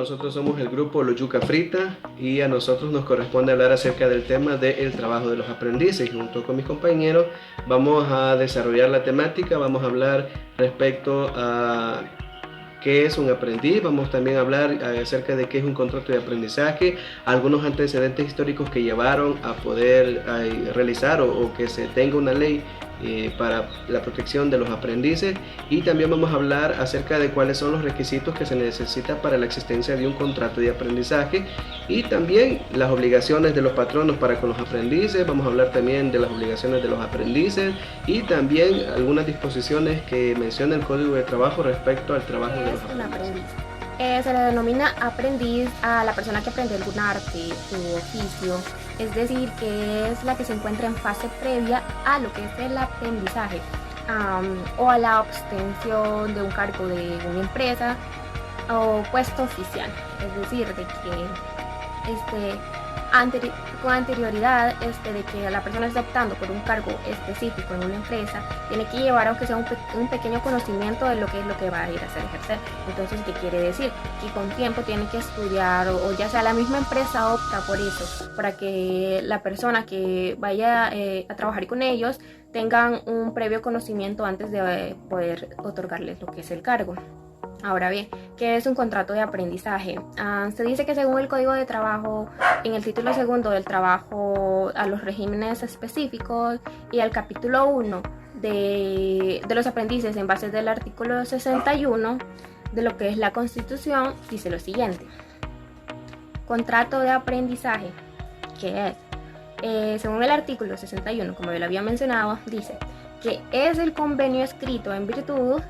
nosotros somos el grupo Los Yuca Frita y a nosotros nos corresponde hablar acerca del tema del trabajo de los aprendices. Junto con mis compañeros vamos a desarrollar la temática, vamos a hablar respecto a qué es un aprendiz, vamos también a hablar acerca de qué es un contrato de aprendizaje, algunos antecedentes históricos que llevaron a poder realizar o que se tenga una ley para la protección de los aprendices, y también vamos a hablar acerca de cuáles son los requisitos que se necesitan para la existencia de un contrato de aprendizaje y también las obligaciones de los patronos para con los aprendices. Vamos a hablar también de las obligaciones de los aprendices y también algunas disposiciones que menciona el Código de Trabajo respecto al trabajo de los aprendices. Se le denomina aprendiz a la persona que aprende algún arte u oficio, es decir, que es la que se encuentra en fase previa a lo que es el aprendizaje o a la obtención de un cargo de una empresa o puesto oficial, es decir, de que con anterioridad de que la persona esté optando por un cargo específico en una empresa, tiene que llevar aunque sea un pequeño conocimiento de lo que es lo que va a ir a hacer ejercer. Entonces, ¿qué quiere decir? Que con tiempo tiene que estudiar o ya sea la misma empresa opta por eso, para que la persona que vaya a trabajar con ellos tengan un previo conocimiento antes de poder otorgarles lo que es el cargo. Ahora bien, ¿qué es un contrato de aprendizaje? Se dice que según el Código de Trabajo, en el título segundo del trabajo a los regímenes específicos y al capítulo 1 de los aprendices en base del artículo 61 de lo que es la Constitución, dice lo siguiente. Contrato de aprendizaje, ¿qué es? Según el artículo 61, como yo lo había mencionado, dice que es el convenio escrito en virtud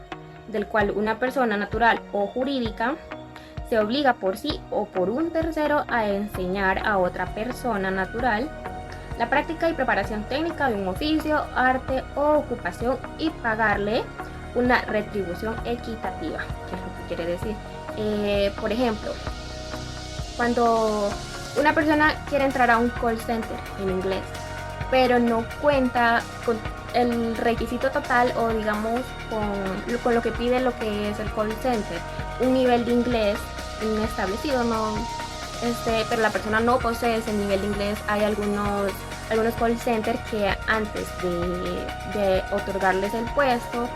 del cual una persona natural o jurídica se obliga por sí o por un tercero a enseñar a otra persona natural la práctica y preparación técnica de un oficio, arte o ocupación y pagarle una retribución equitativa. ¿Qué es lo que quiere decir? Por ejemplo, cuando una persona quiere entrar a un call center en inglés, pero no cuenta con el requisito total o digamos con lo que pide lo que es el call center, un nivel de inglés establecido, pero la persona no posee ese nivel de inglés. Hay algunos call centers que antes de otorgarles el puesto,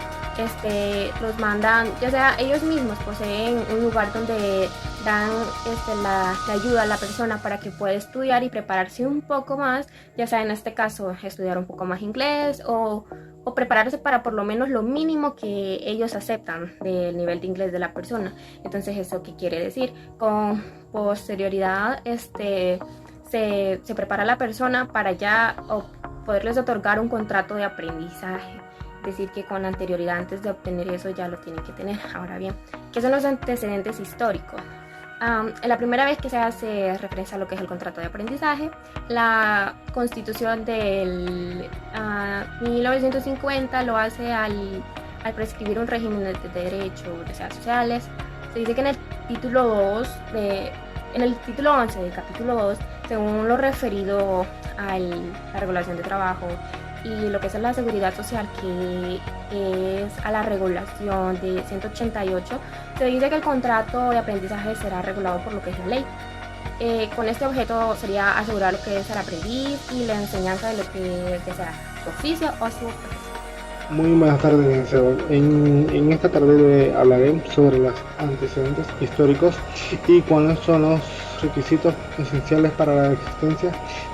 los mandan, ya sea ellos mismos poseen un lugar donde dan la ayuda a la persona para que pueda estudiar y prepararse un poco más, ya sea en este caso estudiar un poco más inglés o prepararse para por lo menos lo mínimo que ellos aceptan del nivel de inglés de la persona. Entonces, ¿eso qué quiere decir? Con posterioridad se prepara a la persona para ya poderles otorgar un contrato de aprendizaje. Es decir, que con anterioridad, antes de obtener eso, ya lo tienen que tener. Ahora bien, ¿qué son los antecedentes históricos? La primera vez que se hace referencia a lo que es el contrato de aprendizaje, la Constitución del 1950 lo hace al prescribir un régimen de derechos sociales. Se dice que en el título 11 del capítulo 2, según lo referido a la regulación de trabajo y lo que es la seguridad social, que es a la regulación de 188, se dice que el contrato de aprendizaje será regulado por lo que es la ley. Con este objeto sería asegurar lo que es el aprendiz y la enseñanza de lo que sea su oficio o su profesión. Muy buenas tardes, licenciado. En esta tarde hablaré sobre los antecedentes históricos y cuáles son los requisitos esenciales para la existencia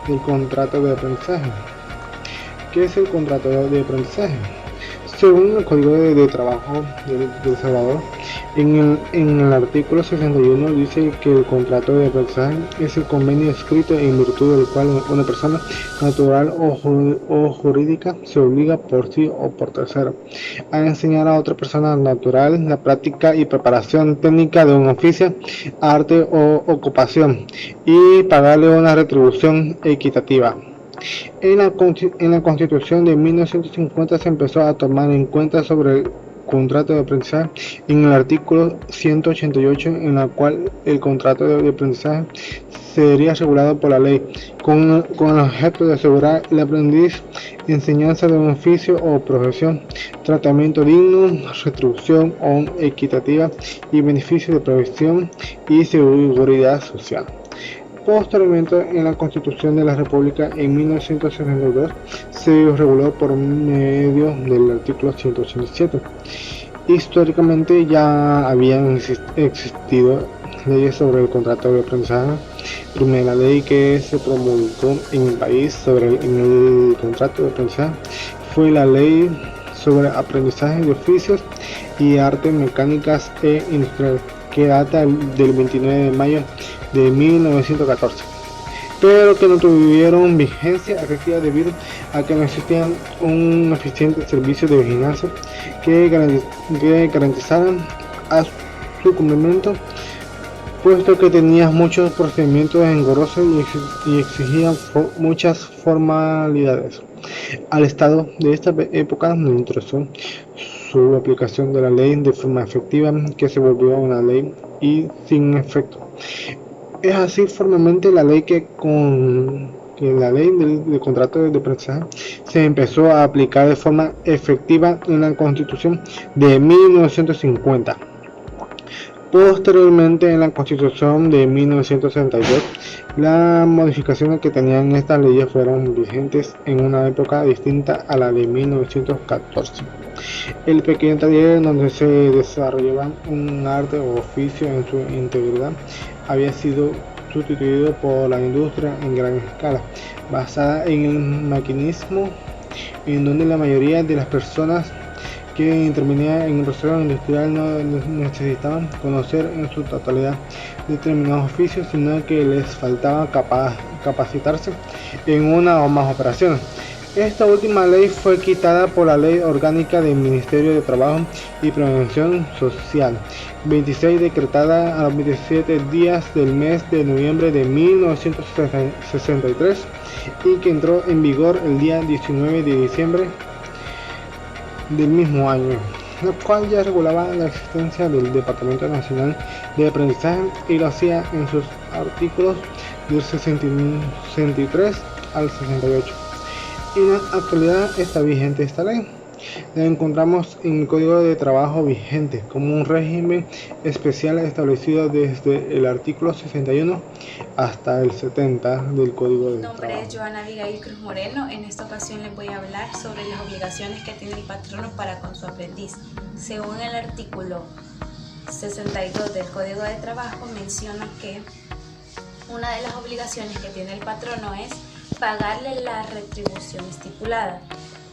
del contrato de aprendizaje. ¿Qué es el contrato de aprendizaje? Según el Código de Trabajo de El Salvador, en el artículo 61 dice que el contrato de aprendizaje es el convenio escrito en virtud del cual una persona natural o jurídica se obliga por sí o por tercero a enseñar a otra persona natural la práctica y preparación técnica de un oficio, arte o ocupación y pagarle una retribución equitativa. En la Constitución de 1950 se empezó a tomar en cuenta sobre contrato de aprendizaje en el artículo 188, en la cual el contrato de aprendizaje sería regulado por la ley, con el objeto de asegurar al aprendiz enseñanza de un oficio o profesión, tratamiento digno, retribución equitativa y beneficio de previsión y seguridad social. Posteriormente, en la Constitución de la República en 1962 se reguló por medio del artículo 187. Históricamente ya habían existido leyes sobre el contrato de aprendizaje. Primera ley que se promulgó en el país sobre el contrato de aprendizaje fue la Ley sobre Aprendizaje de Oficios y Artes Mecánicas e Industriales, que data del 29 de mayo de 1914, pero que no tuvieron vigencia efectiva debido a que no existía un eficiente servicio de vigilancia que garantizaran a su cumplimiento, puesto que tenía muchos procedimientos engorrosos y exigían muchas formalidades. Al Estado de esta época le interesó su aplicación de la ley de forma efectiva, que se volvió una ley y sin efecto. Es así formalmente la ley que la ley del contrato de aprendizaje se empezó a aplicar de forma efectiva en la Constitución de 1950. Posteriormente, en la Constitución de 1962, las modificaciones que tenían estas leyes fueron vigentes en una época distinta a la de 1914. El pequeño taller donde se desarrollaba un arte o oficio en su integridad había sido sustituido por la industria en gran escala, basada en el maquinismo, en donde la mayoría de las personas que intervenían en el proceso industrial no necesitaban conocer en su totalidad determinados oficios, sino que les faltaba capacitarse en una o más operaciones. Esta última ley fue quitada por la Ley Orgánica del Ministerio de Trabajo y Prevención Social 26, decretada a los 27 días del mes de noviembre de 1963 y que entró en vigor el día 19 de diciembre del mismo año, la cual ya regulaba la existencia del Departamento Nacional de Aprendizaje y lo hacía en sus artículos del 63 al 68. En la actualidad está vigente esta ley. La encontramos en el Código de Trabajo vigente como un régimen especial establecido desde el artículo 61 hasta el 70 del Código de Trabajo. Mi nombre es Joana Abigail Cruz Moreno. En esta ocasión les voy a hablar sobre las obligaciones que tiene el patrono para con su aprendiz. Según el artículo 62 del Código de Trabajo, menciona que una de las obligaciones que tiene el patrono es pagarle la retribución estipulada.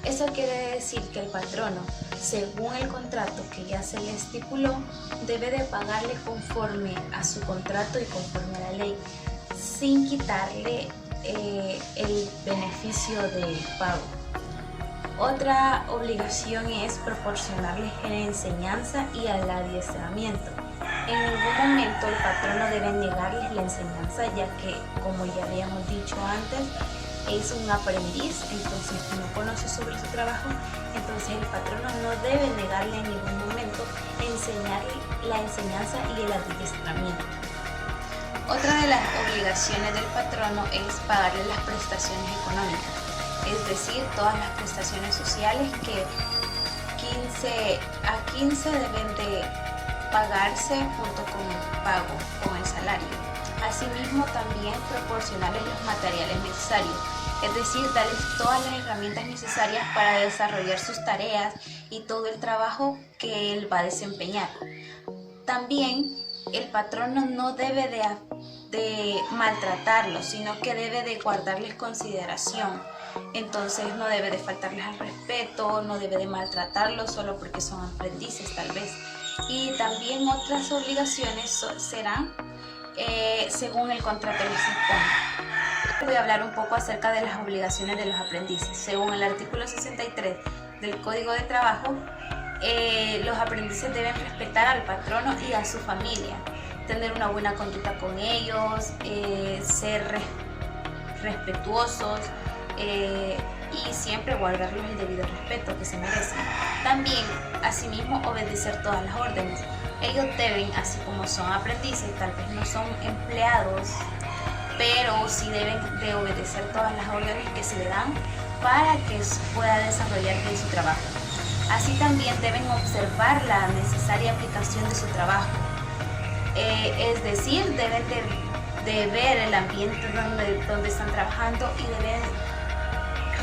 Eso quiere decir que el patrono, según el contrato que ya se le estipuló, debe de pagarle conforme a su contrato y conforme a la ley, sin quitarle el beneficio de pago. Otra obligación es proporcionarles la enseñanza y el adiestramiento. En ningún momento el patrono debe negarles la enseñanza, ya que, como ya habíamos dicho antes, es un aprendiz, entonces no conoce sobre su trabajo, entonces el patrono no debe negarle en ningún momento enseñarle la enseñanza y el adiestramiento. Otra de las obligaciones del patrono es pagarle las prestaciones económicas, es decir, todas las prestaciones sociales que 15 deben de pagarse junto con el pago, con el salario. Asimismo, también proporcionarles los materiales necesarios, es decir, darles todas las herramientas necesarias para desarrollar sus tareas y todo el trabajo que él va a desempeñar. También el patrono no debe de maltratarlos, sino que debe de guardarles consideración. Entonces no debe de faltarles al respeto, no debe de maltratarlos solo porque son aprendices tal vez. Y también otras obligaciones serán según el contrato les impone. Voy a hablar un poco acerca de las obligaciones de los aprendices. Según el artículo 63 del Código de Trabajo, los aprendices deben respetar al patrono y a su familia, tener una buena conducta con ellos, ser respetuosos, y siempre guardarlos el debido respeto que se merecen. También, asimismo, obedecer todas las órdenes. Ellos deben, así como son aprendices, tal vez no son empleados, pero sí deben de obedecer todas las órdenes que se le dan para que pueda desarrollar bien su trabajo. Así también deben observar la necesaria aplicación de su trabajo. Es decir, deben de ver el ambiente donde están trabajando y deben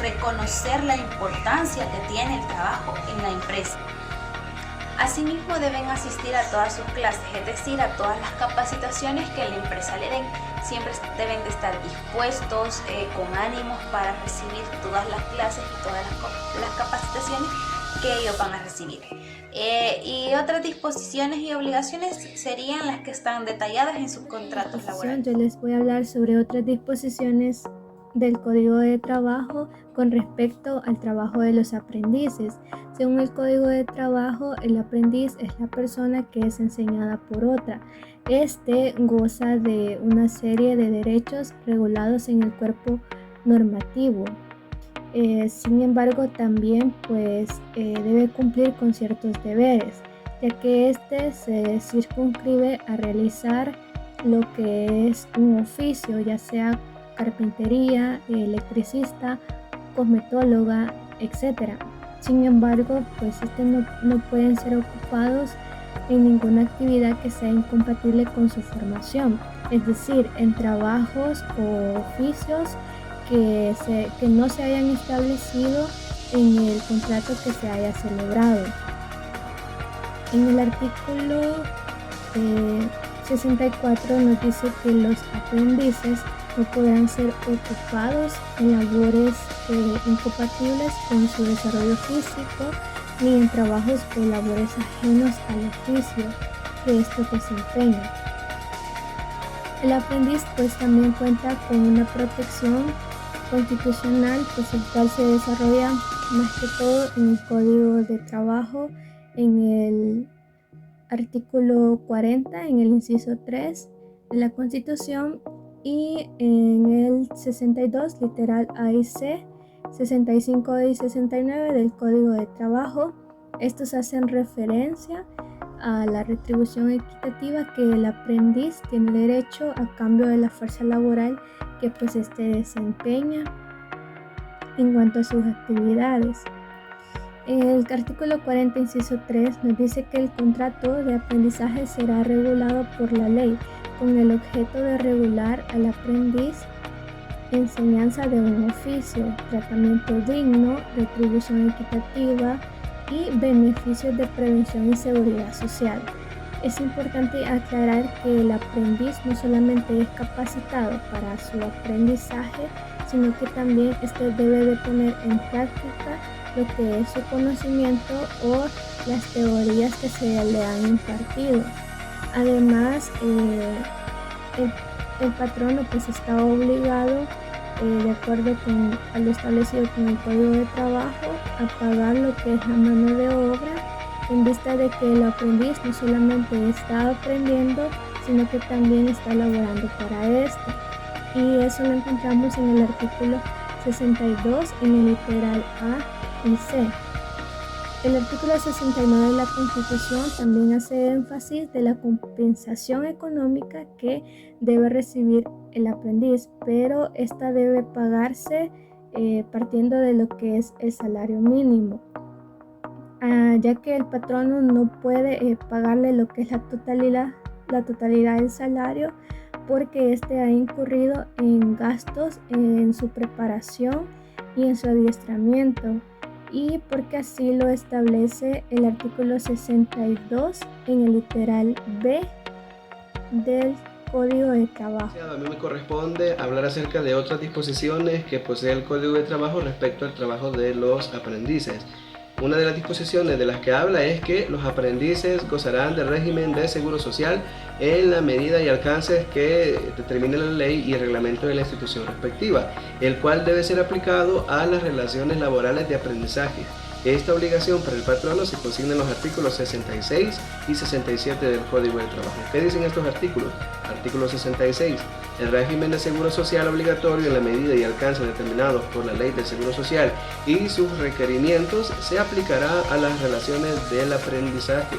reconocer la importancia que tiene el trabajo en la empresa. Asimismo, deben asistir a todas sus clases, es decir, a todas las capacitaciones que la empresa le den. Siempre deben de estar dispuestos, con ánimos para recibir todas las clases y todas las capacitaciones que ellos van a recibir. Y otras disposiciones y obligaciones serían las que están detalladas en sus contratos laborales. Yo les voy a hablar sobre otras disposiciones del Código de Trabajo con respecto al trabajo de los aprendices. Según el Código de Trabajo, el aprendiz es la persona que es enseñada por otra. Este goza de una serie de derechos regulados en el cuerpo normativo. Sin embargo, también debe cumplir con ciertos deberes, ya que este se circunscribe a realizar lo que es un oficio, ya sea carpintería, electricista, cosmetóloga, etc. Sin embargo, no pueden ser ocupados en ninguna actividad que sea incompatible con su formación, es decir, en trabajos o oficios que no se hayan establecido en el contrato que se haya celebrado. En el artículo 64 nos dice que los aprendices no podrán ser ocupados en labores incompatibles con su desarrollo físico ni en trabajos o labores ajenos al oficio que estos desempeñan. El aprendiz también cuenta con una protección constitucional, el cual se desarrolla más que todo en el Código de Trabajo, en el artículo 40, en el inciso 3 de la Constitución, y en el 62, literal A y C, 65 y 69 del Código de Trabajo. Estos hacen referencia a la retribución equitativa que el aprendiz tiene derecho a cambio de la fuerza laboral que este desempeña en cuanto a sus actividades. El artículo 40, inciso 3, nos dice que el contrato de aprendizaje será regulado por la ley con el objeto de regular al aprendiz enseñanza de un oficio, tratamiento digno, retribución equitativa y beneficios de prevención y seguridad social. Es importante aclarar que el aprendiz no solamente es capacitado para su aprendizaje, sino que también debe de poner en práctica lo que es su conocimiento o las teorías que se le han impartido. Además, el patrono está obligado, de acuerdo a lo establecido con el Código de Trabajo, a pagar lo que es la mano de obra, en vista de que el aprendiz no solamente está aprendiendo, sino que también está laborando para esto. Y eso lo encontramos en el artículo 62, en el literal A y C. El artículo 69 de la Constitución también hace énfasis de la compensación económica que debe recibir el aprendiz, pero esta debe pagarse partiendo de lo que es el salario mínimo, ya que el patrono no puede pagarle lo que es la totalidad del salario, porque este ha incurrido en gastos en su preparación y en su adiestramiento, y porque así lo establece el artículo 62 en el literal B del Código de Trabajo. A mí me corresponde hablar acerca de otras disposiciones que posee el Código de Trabajo respecto al trabajo de los aprendices. Una de las disposiciones de las que habla es que los aprendices gozarán del régimen de seguro social en la medida y alcances que determine la ley y el reglamento de la institución respectiva, el cual debe ser aplicado a las relaciones laborales de aprendizaje. Esta obligación para el patrono se consigna en los artículos 66 y 67 del Código de Trabajo. ¿Qué dicen estos artículos? Artículo 66. El régimen de seguro social obligatorio en la medida y alcance determinados por la Ley del Seguro Social y sus requerimientos se aplicará a las relaciones del aprendizaje.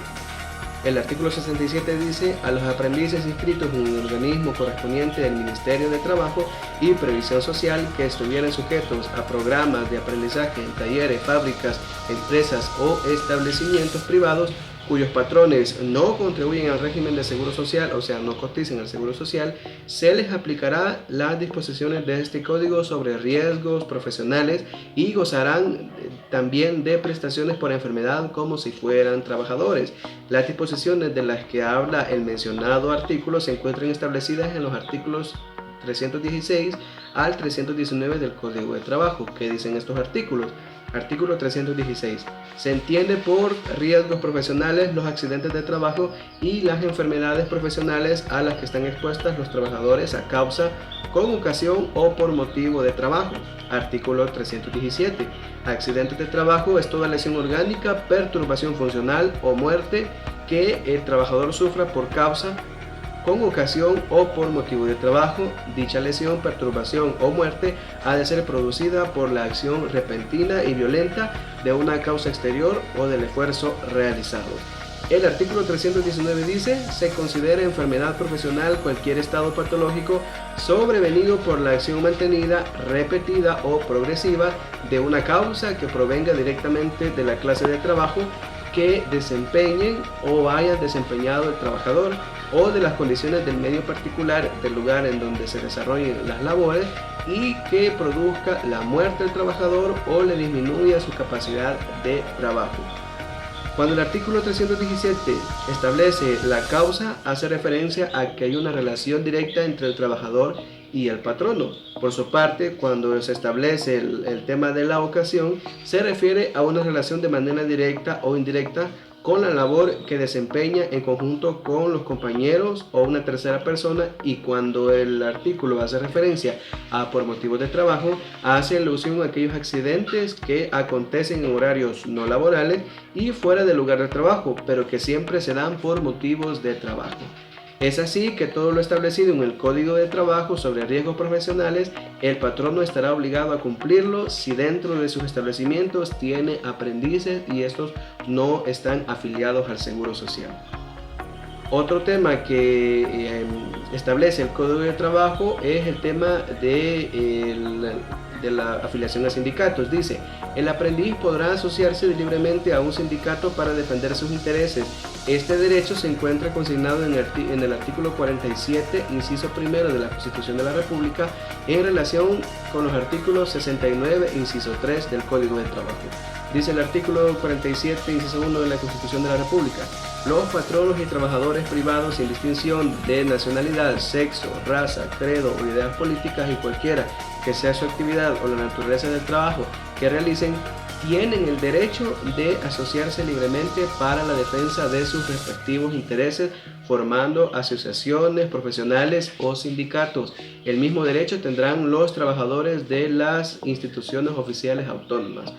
El artículo 67 dice: a los aprendices inscritos en un organismo correspondiente del Ministerio de Trabajo y Previsión Social que estuvieran sujetos a programas de aprendizaje en talleres, fábricas, empresas o establecimientos privados cuyos patrones no contribuyen al régimen de seguro social, o sea, no cotizan al seguro social, se les aplicará las disposiciones de este código sobre riesgos profesionales y gozarán también de prestaciones por enfermedad como si fueran trabajadores. Las disposiciones de las que habla el mencionado artículo se encuentran establecidas en los artículos 316 al 319 del Código de Trabajo. ¿Qué dicen estos artículos? Artículo 316. Se entiende por riesgos profesionales los accidentes de trabajo y las enfermedades profesionales a las que están expuestas los trabajadores a causa, con ocasión o por motivo de trabajo. Artículo 317. Accidentes de trabajo es toda lesión orgánica, perturbación funcional o muerte que el trabajador sufra por causa, con ocasión o por motivo de trabajo. Dicha lesión, perturbación o muerte ha de ser producida por la acción repentina y violenta de una causa exterior o del esfuerzo realizado. El artículo 319 dice: se considera enfermedad profesional cualquier estado patológico sobrevenido por la acción mantenida, repetida o progresiva de una causa que provenga directamente de la clase de trabajo que desempeñen o hayan desempeñado el trabajador, o de las condiciones del medio particular del lugar en donde se desarrollen las labores, y que produzca la muerte del trabajador o le disminuya su capacidad de trabajo. Cuando el artículo 317 establece la causa, hace referencia a que hay una relación directa entre el trabajador y el patrono. Por su parte, cuando se establece el tema de la ocasión, se refiere a una relación de manera directa o indirecta con la labor que desempeña en conjunto con los compañeros o una tercera persona, y cuando el artículo hace referencia a por motivos de trabajo, hace alusión a aquellos accidentes que acontecen en horarios no laborales y fuera del lugar de trabajo, pero que siempre se dan por motivos de trabajo. Es así que todo lo establecido en el Código de Trabajo sobre riesgos profesionales, el patrono estará obligado a cumplirlo si dentro de sus establecimientos tiene aprendices y estos no están afiliados al Seguro Social. Otro tema que establece el Código de Trabajo es el tema de la afiliación a sindicatos. Dice: el aprendiz podrá asociarse libremente a un sindicato para defender sus intereses. Este derecho se encuentra consignado en el artículo 47, inciso primero de la Constitución de la República, en relación con los artículos 69, inciso 3 del Código de Trabajo. Dice el artículo 47, inciso 1 de la Constitución de la República: los patronos y trabajadores privados, sin distinción de nacionalidad, sexo, raza, credo o ideas políticas, y cualquiera que sea su actividad o la naturaleza del trabajo que realicen, tienen el derecho de asociarse libremente para la defensa de sus respectivos intereses, formando asociaciones profesionales o sindicatos. El mismo derecho tendrán los trabajadores de las instituciones oficiales autónomas.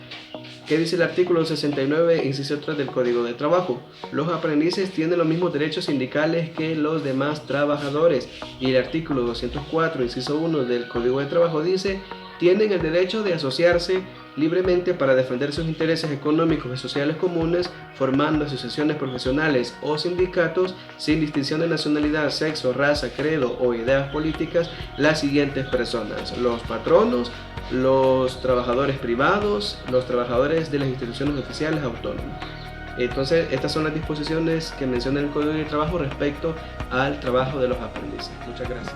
¿Qué dice el artículo 69, inciso 3 del Código de Trabajo? Los aprendices tienen los mismos derechos sindicales que los demás trabajadores. Y el artículo 204, inciso 1 del Código de Trabajo dice: tienen el derecho de asociarse libremente para defender sus intereses económicos y sociales comunes, formando asociaciones profesionales o sindicatos, sin distinción de nacionalidad, sexo, raza, credo o ideas políticas, las siguientes personas: los patronos, los trabajadores privados, los trabajadores de las instituciones oficiales autónomas. Entonces, estas son las disposiciones que menciona el Código de Trabajo respecto al trabajo de los aprendices. Muchas gracias.